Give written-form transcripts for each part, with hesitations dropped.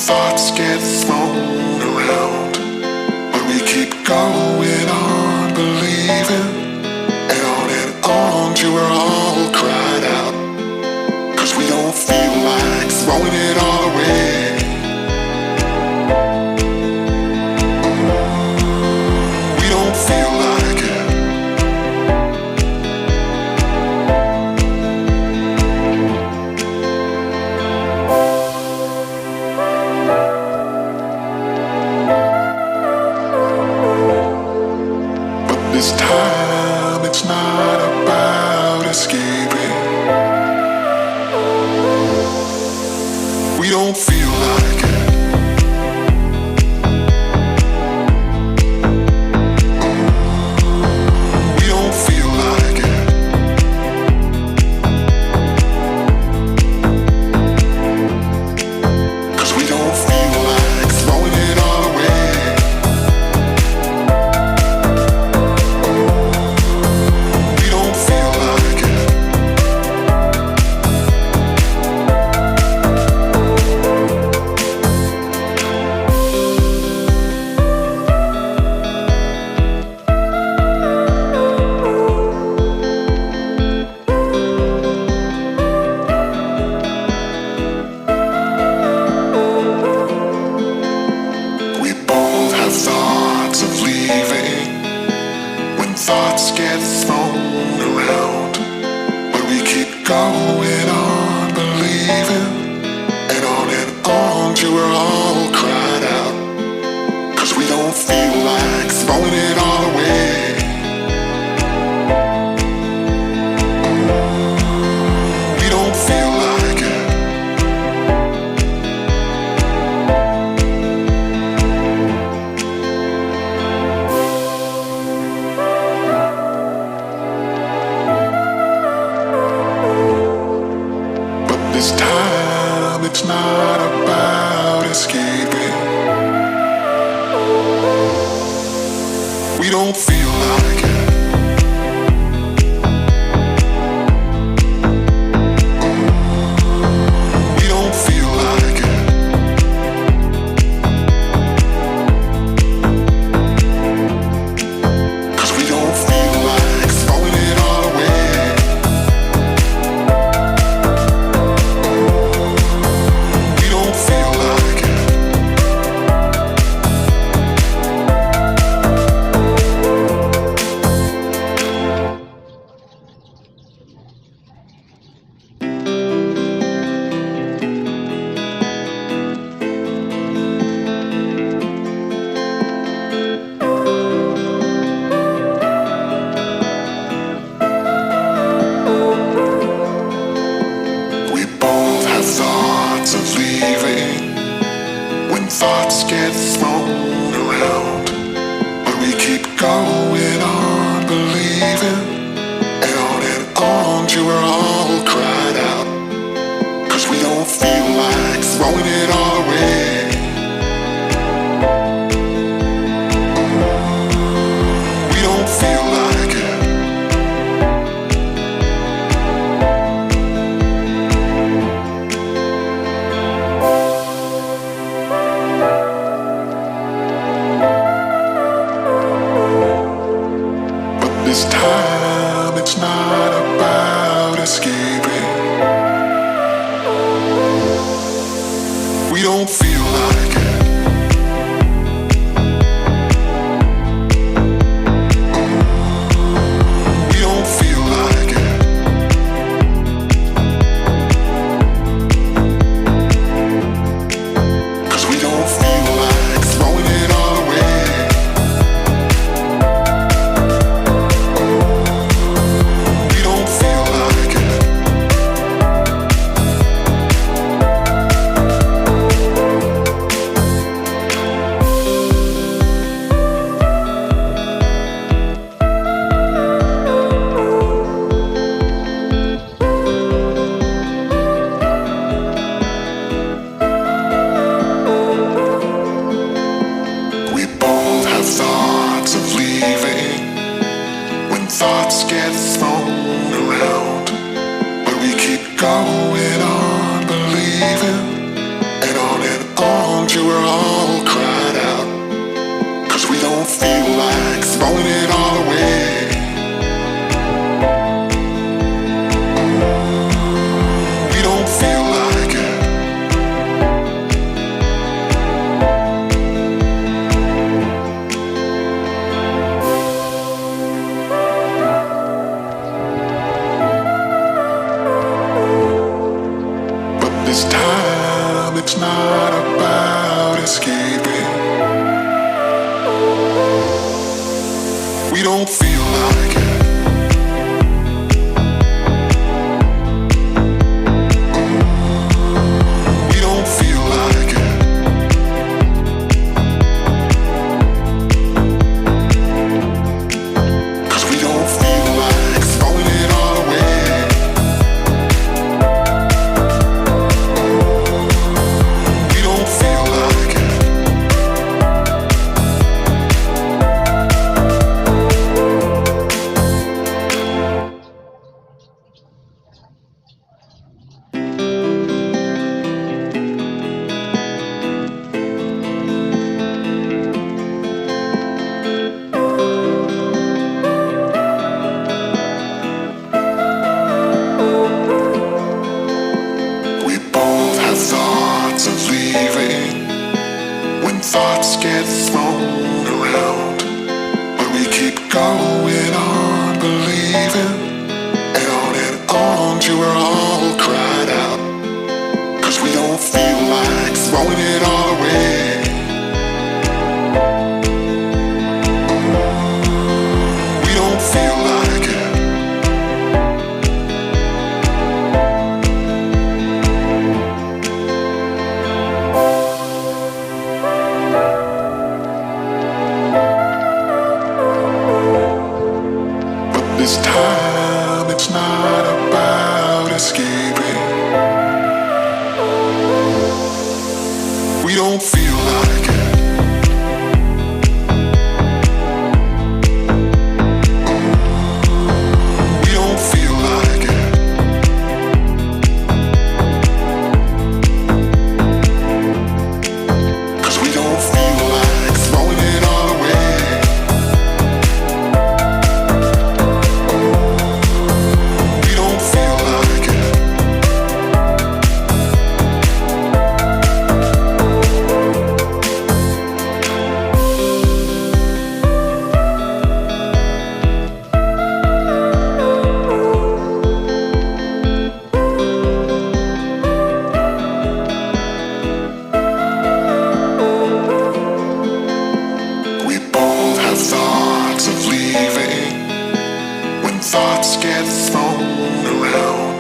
thoughts get thrown around, but we keep going on believing, and on till we're all cried out, 'cause we don't feel like throwing it all away. We don't feel like it. This time it's not about escaping. We don't feel like it. We don't feel like it. Cause we don't feel like throwing it all away. Thoughts get thrown around, but we keep going on believing, and on till we're all cried out, 'cause we don't feel like throwing it all away. We don't feel like it. This time it's not about escaping. We don't feel like it. We don't feel like it. Cause we don't feel like throwing it all away. Thoughts of leaving, when thoughts get thrown around, but we keep going on believing, and on till we're all cried out, 'cause we don't feel like throwing it all away. We don't feel like it. this time it's not about escaping. We don't feel like it. We don't feel like it. Thoughts get thrown around, but we keep going on believing. And on till we're all cried out, 'cause we don't feel like throwing it all away. We don't feel like it. This time it's not about escaping. We don't feel like it. We don't feel like it. Cause we don't feel like throwing it all away. Thoughts of leaving when thoughts get thrown around,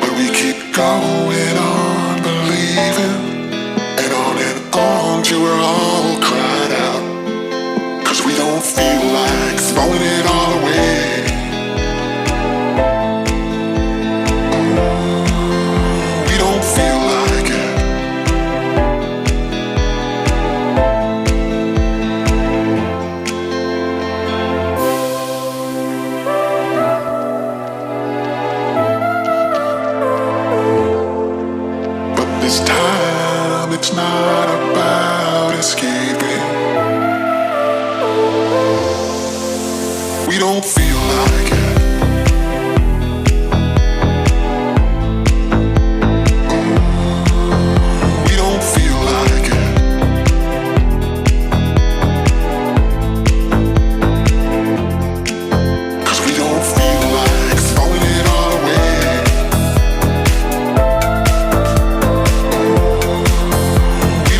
but we keep going on believing. And on till we're all cried out, 'cause we don't feel like throwing it all away. We don't feel like it. This time it's not about escaping. We don't feel like it. We don't feel like it. Cause we don't feel like throwing it all away. We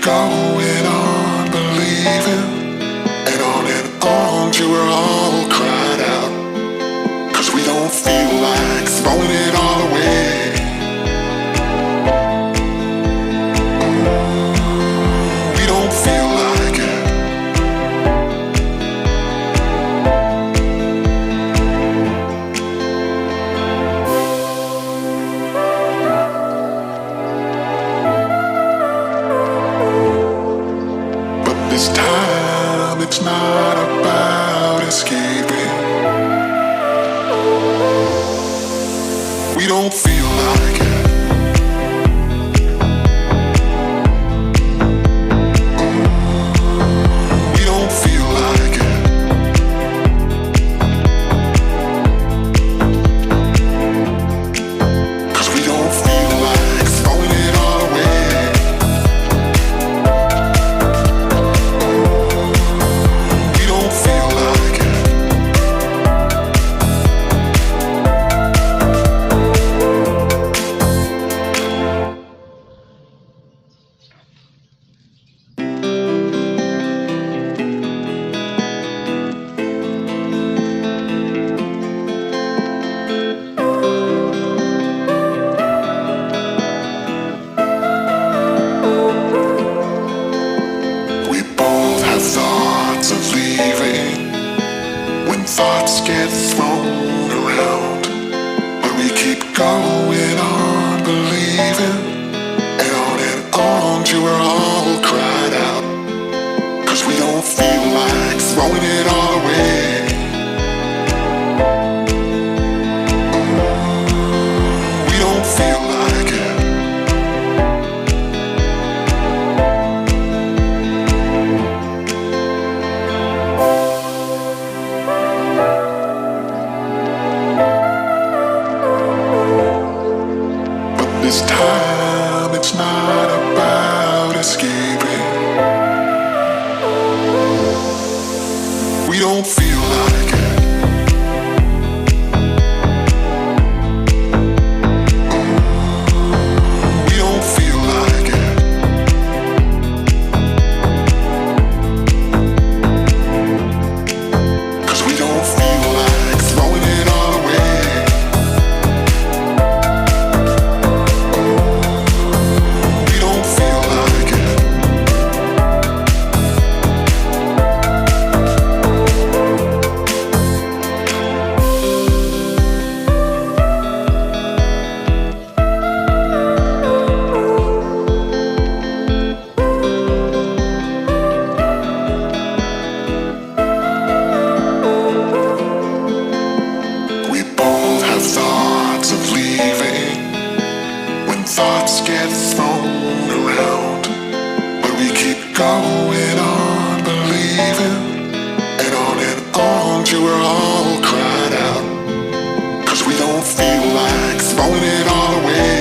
going on believing, and on till we're all cried out. 'Cause we don't feel like throwing it all away. We don't feel like it. But this time it's not about escaping. We don't feel like it. We don't feel like it. 'Cause we don't feel like throwing it all away. We don't feel like it. We both have thoughts of leaving when thoughts get thrown around. But we keep going on believing, and on till we're all cried out. 'Cause we don't feel like throwing it all away. We don't feel like it. But this time it's not about escaping. We don't feel like it. We don't feel like it. 'Cause we don't feel like throwing it all away. We don't feel like it. We both have thoughts of leaving when thoughts get thrown around. But we keep going on believing, and on till we're all cried out. 'Cause we don't feel like throwing it all away.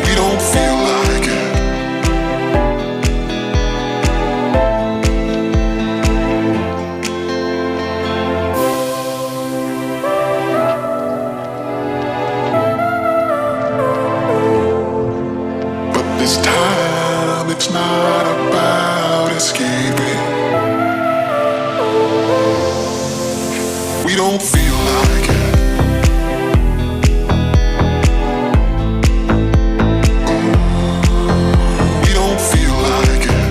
We don't feel like it. But this time it's not about escaping. We don't feel like it. We don't feel like it.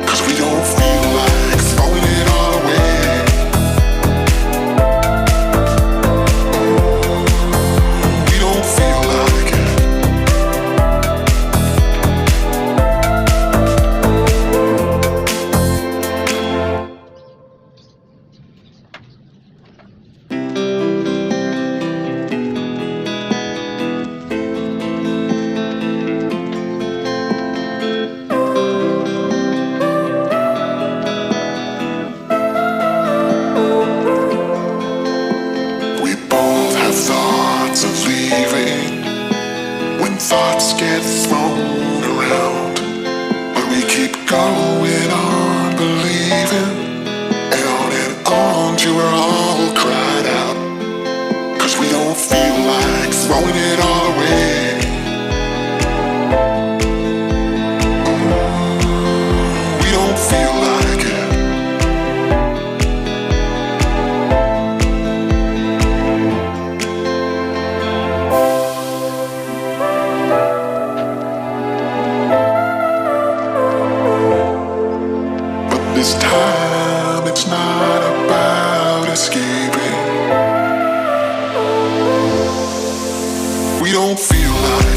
'Cause we don't feel like throwing it all away. We don't feel like it. time, it's not about escaping. We don't feel like